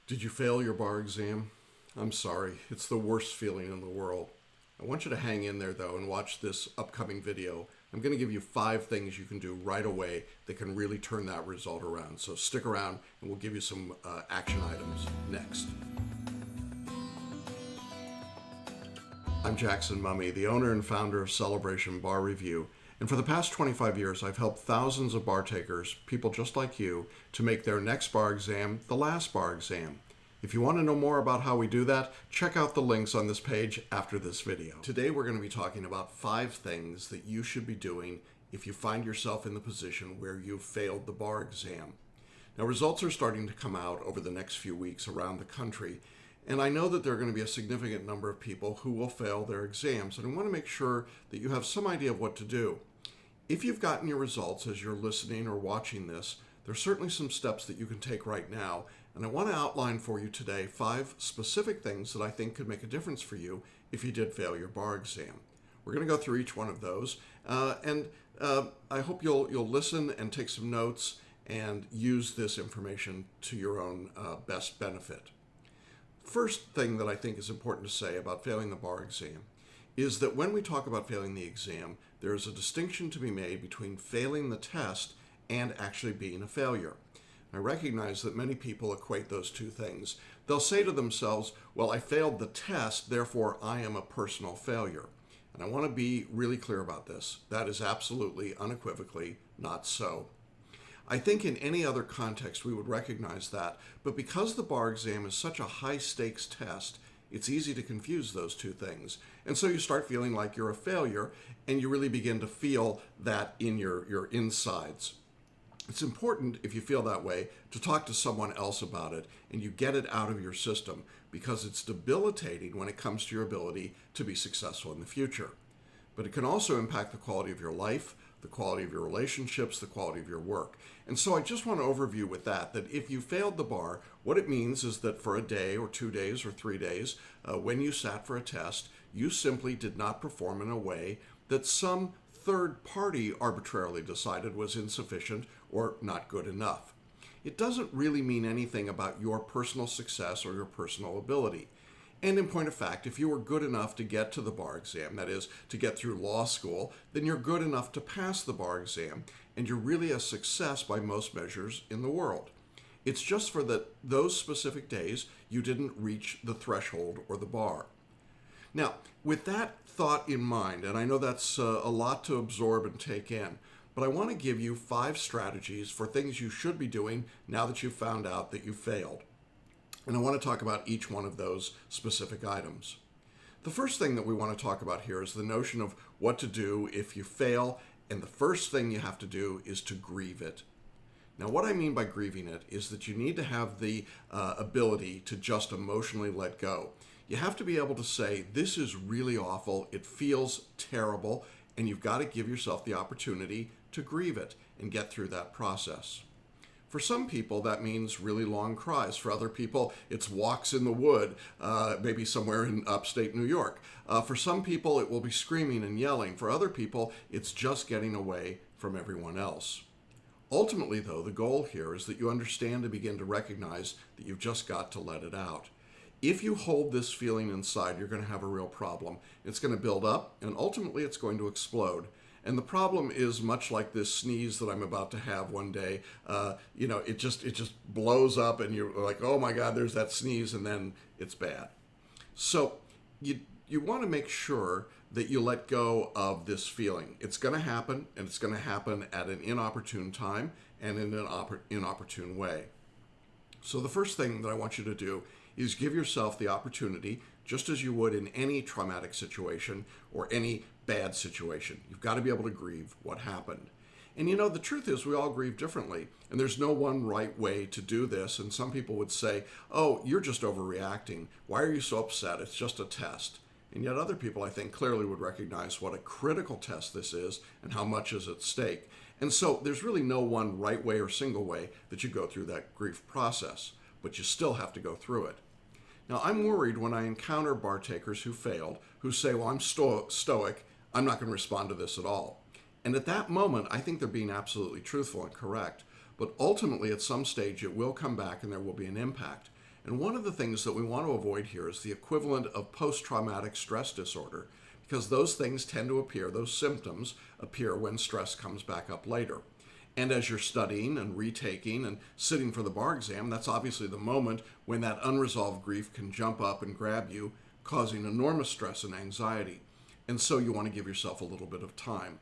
Did you fail your bar exam? I'm sorry, it's the worst feeling in the world. I want you to hang in there though and watch this upcoming video. I'm going to give you 5 things you can do right away that can really turn that result around. So stick around and we'll give you some action items next. I'm Jackson Mumey, the owner and founder of Celebration Bar Review. And for the past 25 years, I've helped thousands of bar takers, people just like you, to make their next bar exam the last bar exam. If you want to know more about how we do that, check out the links on this page after this video. Today we're going to be talking about 5 things that you should be doing if you find yourself in the position where you've failed the bar exam. Now, results are starting to come out over the next few weeks around the country, and I know that there are going to be a significant number of people who will fail their exams, and I want to make sure that you have some idea of what to do. If you've gotten your results as you're listening or watching this, there's certainly some steps that you can take right now, and I want to outline for you today 5 specific things that I think could make a difference for you if you did fail your bar exam. We're going to go through each one of those, and I hope you'll listen and take some notes and use this information to your own best benefit. First thing that I think is important to say about failing the bar exam is that when we talk about failing the exam, there is a distinction to be made between failing the test and actually being a failure. I recognize that many people equate those two things. They'll say to themselves, well, I failed the test, therefore I am a personal failure. And I want to be really clear about this. That is absolutely, unequivocally not so. I think in any other context we would recognize that, but because the bar exam is such a high-stakes test, it's easy to confuse those two things. And so you start feeling like you're a failure, and you really begin to feel that in your insides. It's important, if you feel that way, to talk to someone else about it, and you get it out of your system, because it's debilitating when it comes to your ability to be successful in the future. But it can also impact the quality of your life, the quality of your relationships, the quality of your work. And so I just want to overview with that if you failed the bar, what it means is that for a day or 2 days or 3 days, when you sat for a test, you simply did not perform in a way that some third party arbitrarily decided was insufficient or not good enough. It doesn't really mean anything about your personal success or your personal ability. And in point of fact, if you were good enough to get to the bar exam, that is, to get through law school, then you're good enough to pass the bar exam, and you're really a success by most measures in the world. It's just for those specific days you didn't reach the threshold or the bar. Now, with that thought in mind, and I know that's a lot to absorb and take in, but I want to give you 5 strategies for things you should be doing now that you've found out that you failed. And I want to talk about each one of those specific items. The first thing that we want to talk about here is the notion of what to do if you fail, and the first thing you have to do is to grieve it. Now, what I mean by grieving it is that you need to have the ability to just emotionally let go. You have to be able to say, this is really awful, it feels terrible, and you've got to give yourself the opportunity to grieve it and get through that process. For some people, that means really long cries. For other people, it's walks in the wood, maybe somewhere in upstate New York. For some people, it will be screaming and yelling. For other people, it's just getting away from everyone else. Ultimately, though, the goal here is that you understand and begin to recognize that you've just got to let it out. If you hold this feeling inside, you're going to have a real problem. It's going to build up, and ultimately it's going to explode. And the problem is much like this sneeze that I'm about to have one day. It just blows up, and you're like, oh my God, there's that sneeze, and then it's bad. So you want to make sure that you let go of this feeling. It's going to happen, and it's going to happen at an inopportune time and in an inopportune way. So the first thing that I want you to do is give yourself the opportunity, just as you would in any traumatic situation or any bad situation. You've got to be able to grieve what happened. And the truth is we all grieve differently, and there's no one right way to do this. And some people would say, oh, you're just overreacting. Why are you so upset? It's just a test. And yet other people, I think, clearly would recognize what a critical test this is and how much is at stake. And so there's really no one right way or single way that you go through that grief process, but you still have to go through it. Now, I'm worried when I encounter bar takers who failed, who say, well, I'm stoic, I'm not going to respond to this at all. And at that moment, I think they're being absolutely truthful and correct. But ultimately, at some stage, it will come back and there will be an impact. And one of the things that we want to avoid here is the equivalent of post-traumatic stress disorder, because those things tend to appear, those symptoms appear when stress comes back up later. And as you're studying and retaking and sitting for the bar exam, that's obviously the moment when that unresolved grief can jump up and grab you, causing enormous stress and anxiety. And so you want to give yourself a little bit of time.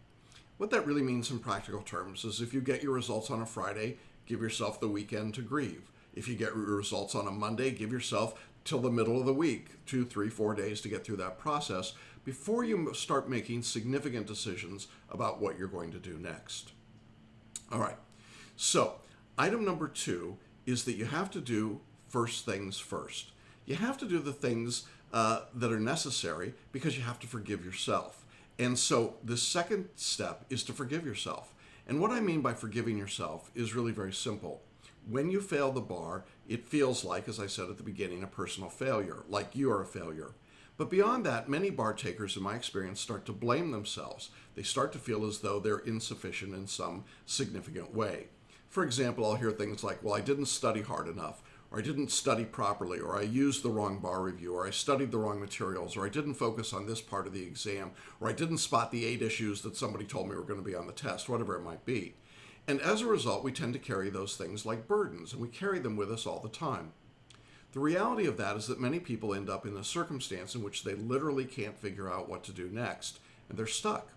What that really means in practical terms is if you get your results on a Friday, give yourself the weekend to grieve. If you get your results on a Monday, give yourself till the middle of the week, 2, 3, 4 days to get through that process before you start making significant decisions about what you're going to do next. All right, so item number 2 is that you have to do first things first. You have to do the things that are necessary because you have to forgive yourself. And so the second step is to forgive yourself. And what I mean by forgiving yourself is really very simple. When you fail the bar, it feels like, as I said at the beginning, a personal failure, like you are a failure. But beyond that, many bar takers, in my experience, start to blame themselves. They start to feel as though they're insufficient in some significant way. For example, I'll hear things like, well, I didn't study hard enough, or I didn't study properly, or I used the wrong bar review, or I studied the wrong materials, or I didn't focus on this part of the exam, or I didn't spot the 8 issues that somebody told me were going to be on the test, whatever it might be. And as a result, we tend to carry those things like burdens, and we carry them with us all the time. The reality of that is that many people end up in a circumstance in which they literally can't figure out what to do next, and they're stuck.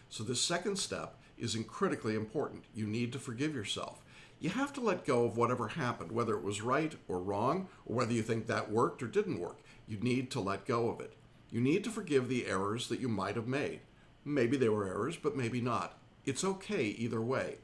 So this second step is critically important. You need to forgive yourself. You have to let go of whatever happened, whether it was right or wrong, or whether you think that worked or didn't work. You need to let go of it. You need to forgive the errors that you might have made. Maybe they were errors, but maybe not. It's okay either way.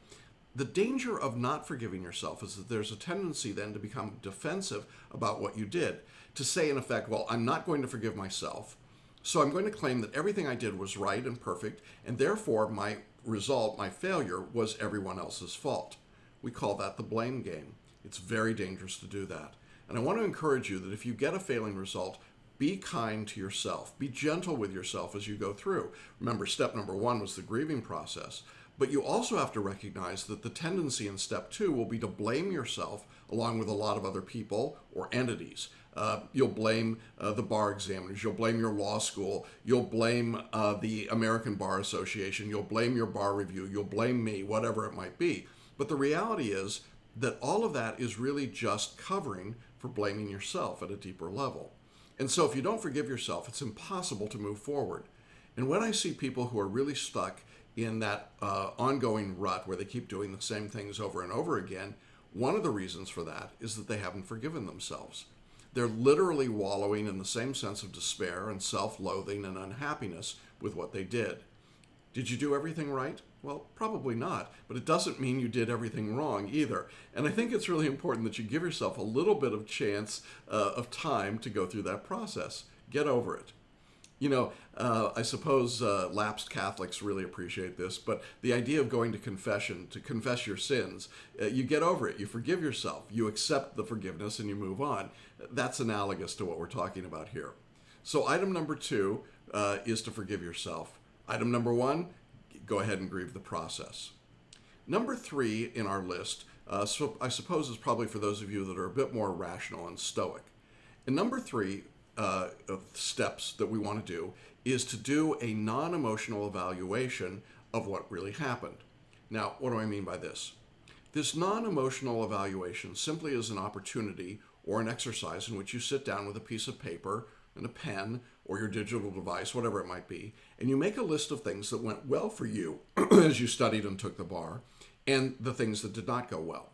The danger of not forgiving yourself is that there's a tendency then to become defensive about what you did, to say in effect, well, I'm not going to forgive myself, so I'm going to claim that everything I did was right and perfect, and therefore my result, my failure, was everyone else's fault. We call that the blame game. It's very dangerous to do that. And I want to encourage you that if you get a failing result, be kind to yourself. Be gentle with yourself as you go through. Remember, step number 1 was the grieving process. But you also have to recognize that the tendency in step 2 will be to blame yourself along with a lot of other people or entities. You'll blame the bar examiners, you'll blame your law school, you'll blame the American Bar Association, you'll blame your bar review, you'll blame me, whatever it might be. But the reality is that all of that is really just covering for blaming yourself at a deeper level. And so if you don't forgive yourself, it's impossible to move forward. And when I see people who are really stuck in that ongoing rut where they keep doing the same things over and over again, one of the reasons for that is that they haven't forgiven themselves. They're literally wallowing in the same sense of despair and self-loathing and unhappiness with what they did. Did you do everything right? Well, probably not, but it doesn't mean you did everything wrong either. And I think it's really important that you give yourself a little bit of chance of time to go through that process. Get over it. You know, I suppose lapsed Catholics really appreciate this, but the idea of going to confession, to confess your sins, you get over it, you forgive yourself, you accept the forgiveness, and you move on. That's analogous to what we're talking about here. So item number 2 is to forgive yourself. Item number 1, go ahead and grieve the process. Number 3 in our list, so I suppose is probably for those of you that are a bit more rational and stoic. And number 3, steps that we want to do is to do a non-emotional evaluation of what really happened. Now, what do I mean by this? This non-emotional evaluation simply is an opportunity or an exercise in which you sit down with a piece of paper and a pen or your digital device, whatever it might be, and you make a list of things that went well for you as you studied and took the bar, and the things that did not go well.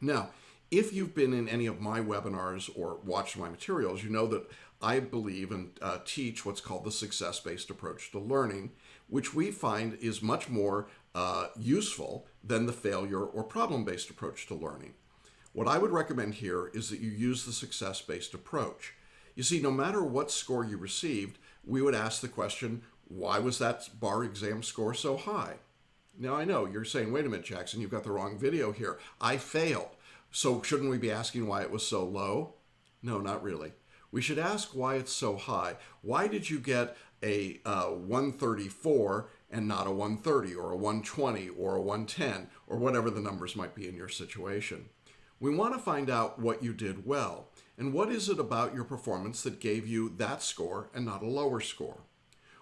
Now, if you've been in any of my webinars or watched my materials, you know that I believe and teach what's called the success-based approach to learning, which we find is much more useful than the failure or problem-based approach to learning. What I would recommend here is that you use the success-based approach. You see, no matter what score you received, we would ask the question, why was that bar exam score so high? Now, I know you're saying, wait a minute, Jackson, you've got the wrong video here. I failed. So shouldn't we be asking why it was so low? No, not really. We should ask why it's so high. Why did you get a 134 and not a 130 or a 120 or a 110 or whatever the numbers might be in your situation? We want to find out what you did well. And what is it about your performance that gave you that score and not a lower score?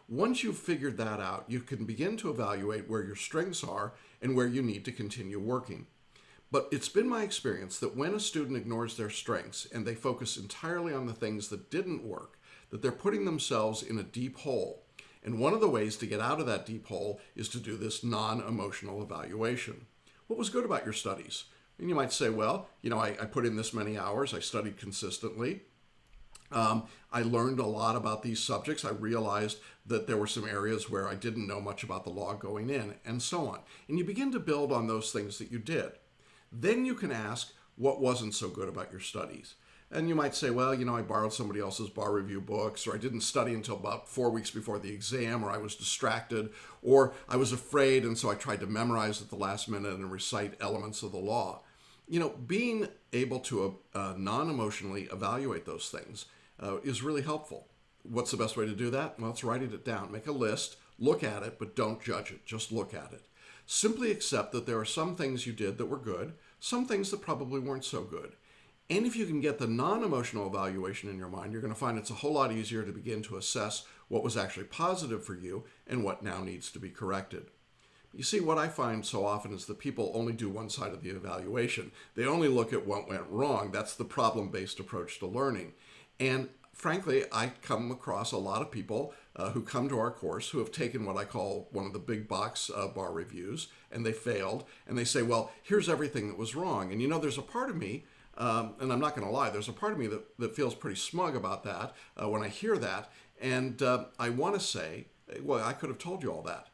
Once you've figured that out, you can begin to evaluate where your strengths are and where you need to continue working. But it's been my experience that when a student ignores their strengths and they focus entirely on the things that didn't work, that they're putting themselves in a deep hole. And one of the ways to get out of that deep hole is to do this non-emotional evaluation. What was good about your studies? And you might say, well, I put in this many hours, I studied consistently. I learned a lot about these subjects. I realized that there were some areas where I didn't know much about the law going in, and so on. And you begin to build on those things that you did. Then you can ask what wasn't so good about your studies. And you might say, well, I borrowed somebody else's bar review books, or I didn't study until about 4 weeks before the exam, or I was distracted, or I was afraid, and so I tried to memorize at the last minute and recite elements of the law. Being able to non-emotionally evaluate those things is really helpful. What's the best way to do that? Well, it's writing it down. Make a list, look at it, but don't judge it. Just look at it. Simply accept that there are some things you did that were good, some things that probably weren't so good. And if you can get the non-emotional evaluation in your mind, you're going to find it's a whole lot easier to begin to assess what was actually positive for you and what now needs to be corrected. You see, what I find so often is that people only do one side of the evaluation. They only look at what went wrong. That's the problem-based approach to learning. And frankly, I come across a lot of people who come to our course who have taken what I call one of the big box bar reviews, and they failed, and they say, well, here's everything that was wrong. And there's a part of me, and I'm not going to lie, there's a part of me that feels pretty smug about that when I hear that. And I want to say, well, I could have told you all that.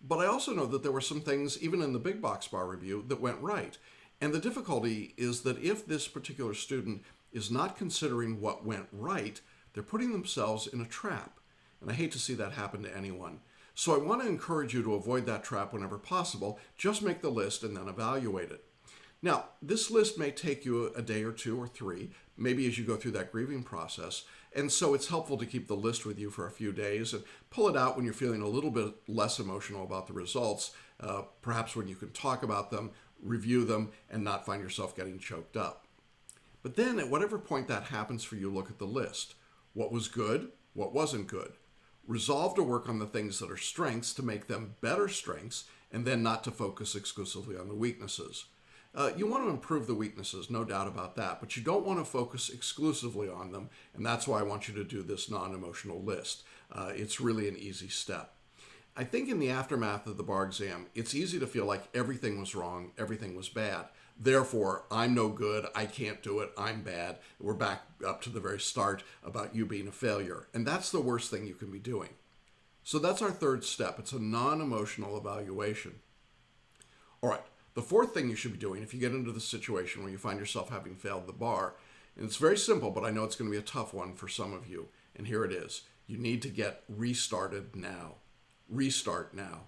But I also know that there were some things, even in the big box bar review, that went right. And the difficulty is that if this particular student is not considering what went right, they're putting themselves in a trap. And I hate to see that happen to anyone. So I want to encourage you to avoid that trap whenever possible. Just make the list and then evaluate it. Now, this list may take you a day or 2 or 3, maybe as you go through that grieving process. And so it's helpful to keep the list with you for a few days and pull it out when you're feeling a little bit less emotional about the results, perhaps when you can talk about them, review them, and not find yourself getting choked up. But then at whatever point that happens for you, look at the list. What was good? What wasn't good? Resolve to work on the things that are strengths to make them better strengths, and then not to focus exclusively on the weaknesses. You want to improve the weaknesses, no doubt about that, but you don't want to focus exclusively on them, and that's why I want you to do this non-emotional list. It's really an easy step. I think in the aftermath of the bar exam, it's easy to feel like everything was wrong, everything was bad. Therefore, I'm no good, I can't do it, I'm bad. We're back up to the very start about you being a failure, and that's the worst thing you can be doing. So that's our third step. It's a non-emotional evaluation. All right. The fourth thing you should be doing if you get into the situation where you find yourself having failed the bar, and it's very simple, but I know it's going to be a tough one for some of you, and here it is. You need to get restarted now. Restart now.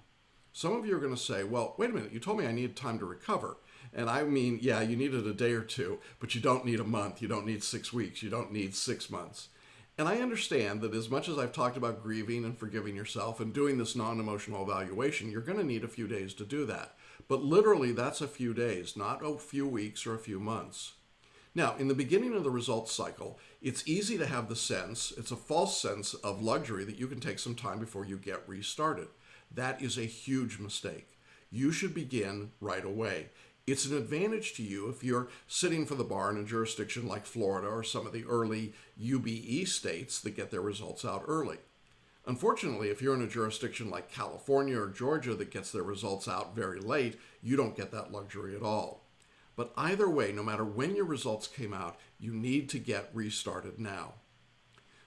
Some of you are going to say, well, wait a minute, you told me I needed time to recover. And I mean, yeah, you needed a day or 2, but you don't need a month, you don't need 6 weeks, you don't need 6 months. And I understand that as much as I've talked about grieving and forgiving yourself and doing this non-emotional evaluation, you're going to need a few days to do that. But literally, that's a few days, not a few weeks or a few months. Now, in the beginning of the results cycle, it's easy to have the sense, it's a false sense of luxury that you can take some time before you get restarted. That is a huge mistake. You should begin right away. It's an advantage to you if you're sitting for the bar in a jurisdiction like Florida or some of the early UBE states that get their results out early. Unfortunately, if you're in a jurisdiction like California or Georgia that gets their results out very late, you don't get that luxury at all. But either way, no matter when your results came out, you need to get restarted now.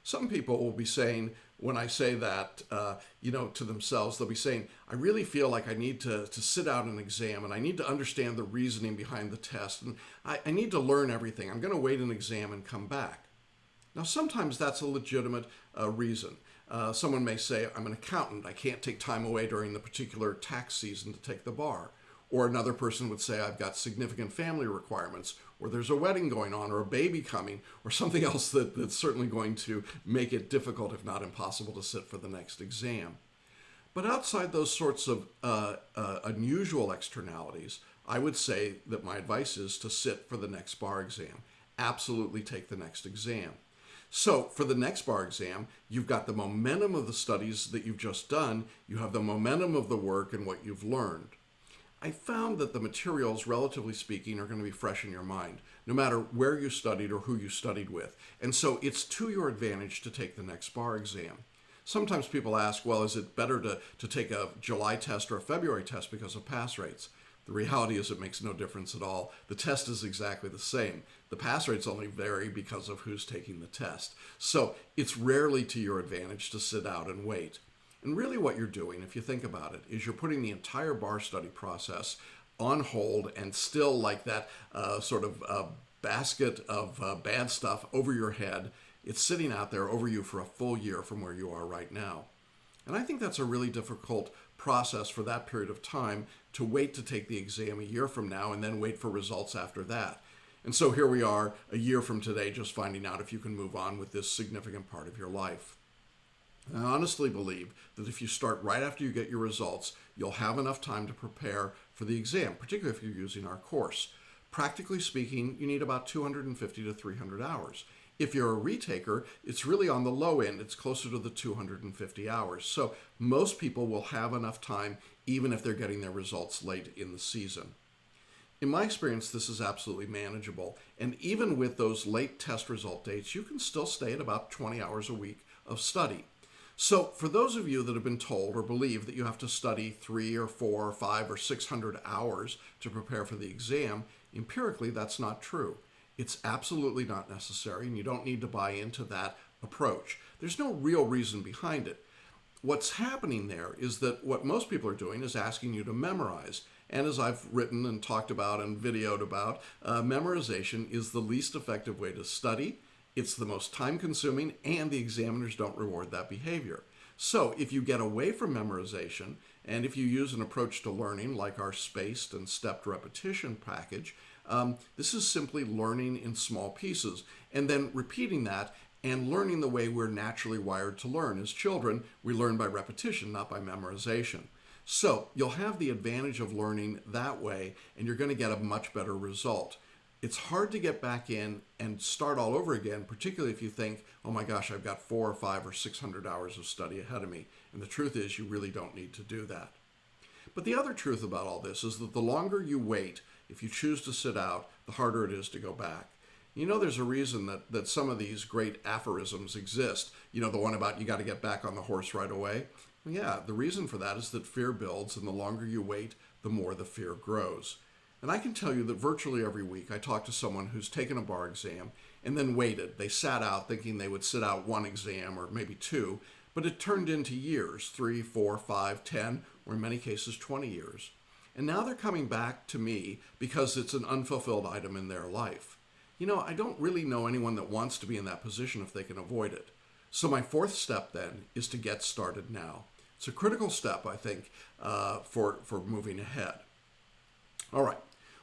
Some people will be saying, when I say that, to themselves, they'll be saying, I really feel like I need to sit out an exam and I need to understand the reasoning behind the test and I need to learn everything. I'm going to wait an exam and come back. Now, sometimes that's a legitimate reason. Someone may say, I'm an accountant. I can't take time away during the particular tax season to take the bar. Or another person would say, I've got significant family requirements, or there's a wedding going on, or a baby coming, or something else that's certainly going to make it difficult, if not impossible, to sit for the next exam. But outside those sorts of unusual externalities, I would say that my advice is to sit for the next bar exam. absolutely take the next exam. So for the next bar exam, you've got the momentum of the studies that you've just done, you have the momentum of the work and what you've learned. I found that the materials, relatively speaking, are going to be fresh in your mind, no matter where you studied or who you studied with. And so it's to your advantage to take the next bar exam. Sometimes people ask, well, is it better to take a July test or a February test because of pass rates? The reality is it makes no difference at all. The test is exactly the same. The pass rates only vary because of who's taking the test. So it's rarely to your advantage to sit out and wait. And really what you're doing, if you think about it, is you're putting the entire bar study process on hold and still like that basket of bad stuff over your head. It's sitting out there over you for a full year from where you are right now. And I think that's a really difficult process for that period of time, to wait to take the exam a year from now and then wait for results after that. And so here we are a year from today, just finding out if you can move on with this significant part of your life. I honestly believe that if you start right after you get your results, you'll have enough time to prepare for the exam, particularly if you're using our course. Practically speaking, you need about 250 to 300 hours. If you're a retaker, it's really on the low end. It's closer to the 250 hours. So most people will have enough time, even if they're getting their results late in the season. In my experience, this is absolutely manageable. And even with those late test result dates, you can still stay at about 20 hours a week of study. So for those of you that have been told or believe that you have to study 3 or 4 or 5 or 600 hours to prepare for the exam, empirically that's not true. It's absolutely not necessary, and you don't need to buy into that approach. There's no real reason behind it. What's happening there is that what most people are doing is asking you to memorize. And as I've written and talked about and videoed about, memorization is the least effective way to study. It's the most time-consuming, and the examiners don't reward that behavior. So if you get away from memorization, and if you use an approach to learning like our spaced and stepped repetition package, this is simply learning in small pieces and then repeating that and learning the way we're naturally wired to learn. As children, we learn by repetition, not by memorization. So you'll have the advantage of learning that way, and you're going to get a much better result. It's hard to get back in and start all over again, particularly if you think, oh my gosh, I've got 4 or 5 or 600 hours of study ahead of me. And the truth is, you really don't need to do that. But the other truth about all this is that the longer you wait, if you choose to sit out, the harder it is to go back. You know, there's a reason that some of these great aphorisms exist. You know, the one about you got to get back on the horse right away. Yeah, the reason for that is that fear builds, and the longer you wait, the more the fear grows. And I can tell you that virtually every week I talk to someone who's taken a bar exam and then waited. They sat out thinking they would sit out 1 exam or maybe 2, but it turned into years, 3, 4, 5, 10, or in many cases 20 years. And now they're coming back to me because it's an unfulfilled item in their life. You know, I don't really know anyone that wants to be in that position if they can avoid it. So my 4th step then is to get started now. It's a critical step, I think, for moving ahead. All right.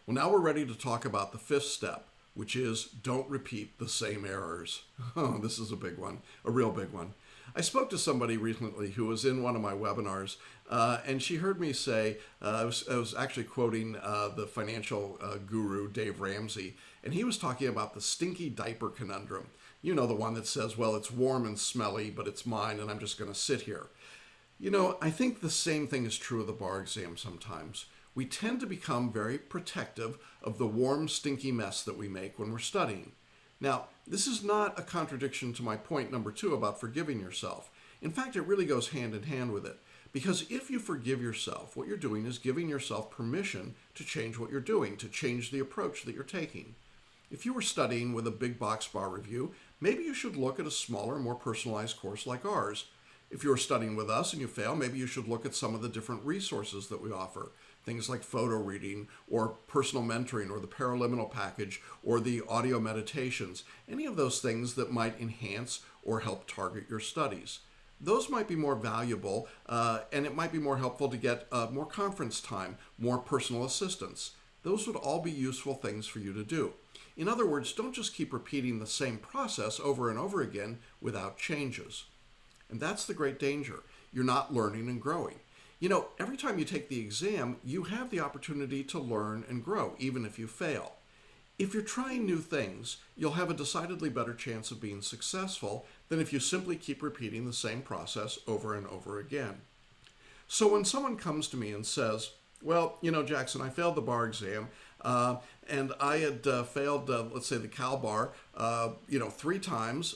Well, now we're ready to talk about the 5th step, which is don't repeat the same errors. Oh, this is a big one, a real big one. I spoke to somebody recently who was in one of my webinars, and she heard me say, I was actually quoting the financial guru, Dave Ramsey, and he was talking about the stinky diaper conundrum. You know, the one that says, well, it's warm and smelly, but it's mine, and I'm just going to sit here. You know, I think the same thing is true of the bar exam sometimes. We tend to become very protective of the warm, stinky mess that we make when we're studying. Now, this is not a contradiction to my point number 2 about forgiving yourself. In fact, it really goes hand in hand with it. Because if you forgive yourself, what you're doing is giving yourself permission to change what you're doing, to change the approach that you're taking. If you were studying with a big box bar review, maybe you should look at a smaller, more personalized course like ours. If you're studying with us and you fail, maybe you should look at some of the different resources that we offer. Things like photo reading or personal mentoring or the paraliminal package or the audio meditations. Any of those things that might enhance or help target your studies. Those might be more valuable and it might be more helpful to get more conference time, more personal assistance. Those would all be useful things for you to do. In other words, don't just keep repeating the same process over and over again without changes. And that's the great danger. You're not learning and growing. You know, every time you take the exam, you have the opportunity to learn and grow, even if you fail. If you're trying new things, you'll have a decidedly better chance of being successful than if you simply keep repeating the same process over and over again. So when someone comes to me and says, well, Jackson, I failed the bar exam, and I had failed, let's say, the Cal bar, 3 times.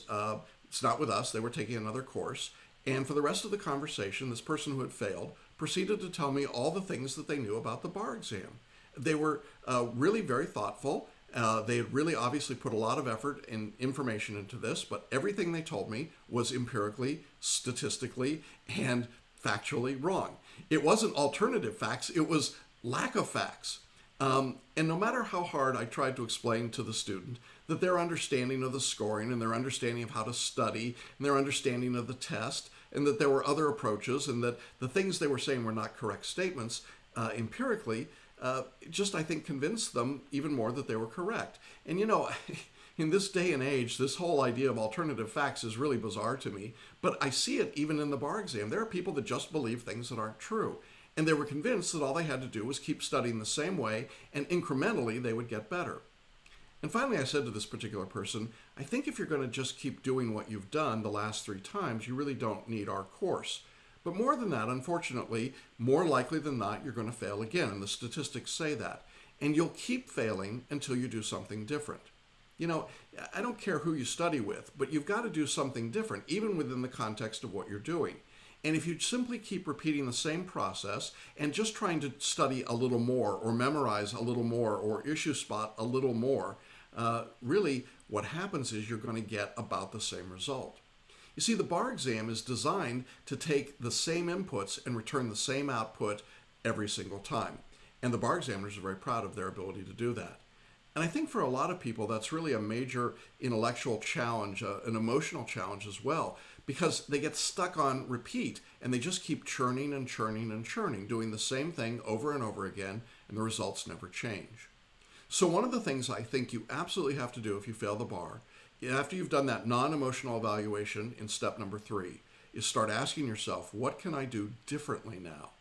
It's not with us. They were taking another course. And for the rest of the conversation, this person who had failed proceeded to tell me all the things that they knew about the bar exam. They were really very thoughtful. They had really obviously put a lot of effort and information into this, but everything they told me was empirically, statistically, and factually wrong. It wasn't alternative facts, it was lack of facts. And no matter how hard I tried to explain to the student that their understanding of the scoring and their understanding of how to study and their understanding of the test and that there were other approaches and that the things they were saying were not correct statements empirically, just I think convinced them even more that they were correct. And in this day and age, this whole idea of alternative facts is really bizarre to me, but I see it even in the bar exam. There are people that just believe things that aren't true. And they were convinced that all they had to do was keep studying the same way and incrementally they would get better. And finally, I said to this particular person, I think if you're going to just keep doing what you've done the last 3 times, you really don't need our course. But more than that, unfortunately, more likely than not, you're going to fail again. And the statistics say that. And you'll keep failing until you do something different. I don't care who you study with, but you've got to do something different, even within the context of what you're doing. And if you simply keep repeating the same process and just trying to study a little more or memorize a little more or issue spot a little more, really what happens is you're going to get about the same result. You see, the bar exam is designed to take the same inputs and return the same output every single time. And the bar examiners are very proud of their ability to do that. And I think for a lot of people, that's really a major intellectual challenge, an emotional challenge as well, because they get stuck on repeat and they just keep churning and churning and churning, doing the same thing over and over again, and the results never change. So one of the things I think you absolutely have to do if you fail the bar, after you've done that non-emotional evaluation in step number 3, is start asking yourself, what can I do differently now?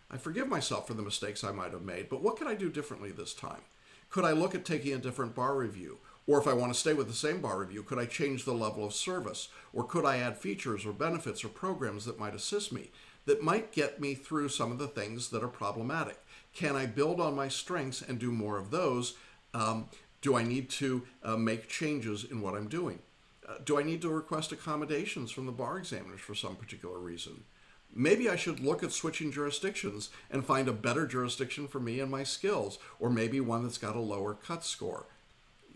I forgive myself for the mistakes I might have made, but what can I do differently this time? Could I look at taking a different bar review? Or if I want to stay with the same bar review, could I change the level of service? Or could I add features or benefits or programs that might assist me, that might get me through some of the things that are problematic? Can I build on my strengths and do more of those? Do I need to make changes in what I'm doing? Do I need to request accommodations from the bar examiners for some particular reason? Maybe I should look at switching jurisdictions and find a better jurisdiction for me and my skills, or maybe one that's got a lower cut score.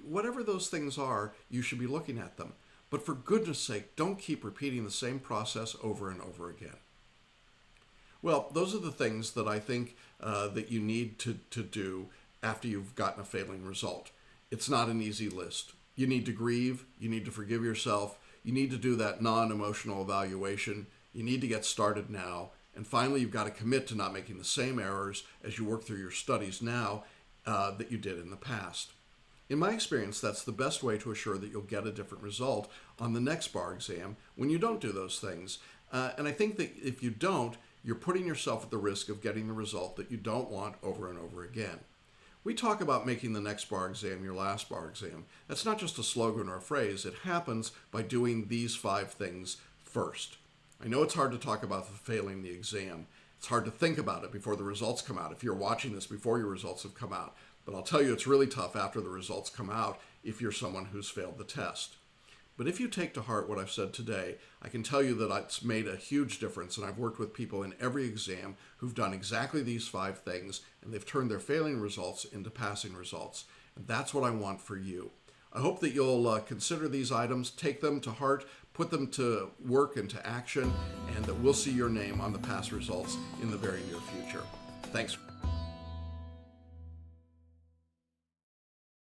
Whatever those things are, you should be looking at them. But for goodness sake, don't keep repeating the same process over and over again. Well, those are the things that I think that you need to do after you've gotten a failing result. It's not an easy list. You need to grieve, you need to forgive yourself, you need to do that non-emotional evaluation, you need to get started now, and finally you've got to commit to not making the same errors as you work through your studies now that you did in the past. In my experience, that's the best way to assure that you'll get a different result on the next bar exam when you don't do those things. And I think that if you don't, you're putting yourself at the risk of getting the result that you don't want over and over again. We talk about making the next bar exam your last bar exam. That's not just a slogan or a phrase. It happens by doing these 5 things first. I know it's hard to talk about failing the exam. It's hard to think about it before the results come out, if you're watching this before your results have come out. But I'll tell you, it's really tough after the results come out if you're someone who's failed the test. But if you take to heart what I've said today, I can tell you that it's made a huge difference, and I've worked with people in every exam who've done exactly these 5 things, and they've turned their failing results into passing results. And that's what I want for you. I hope that you'll consider these items, take them to heart, put them to work and to action, and that we'll see your name on the past results in the very near future. Thanks.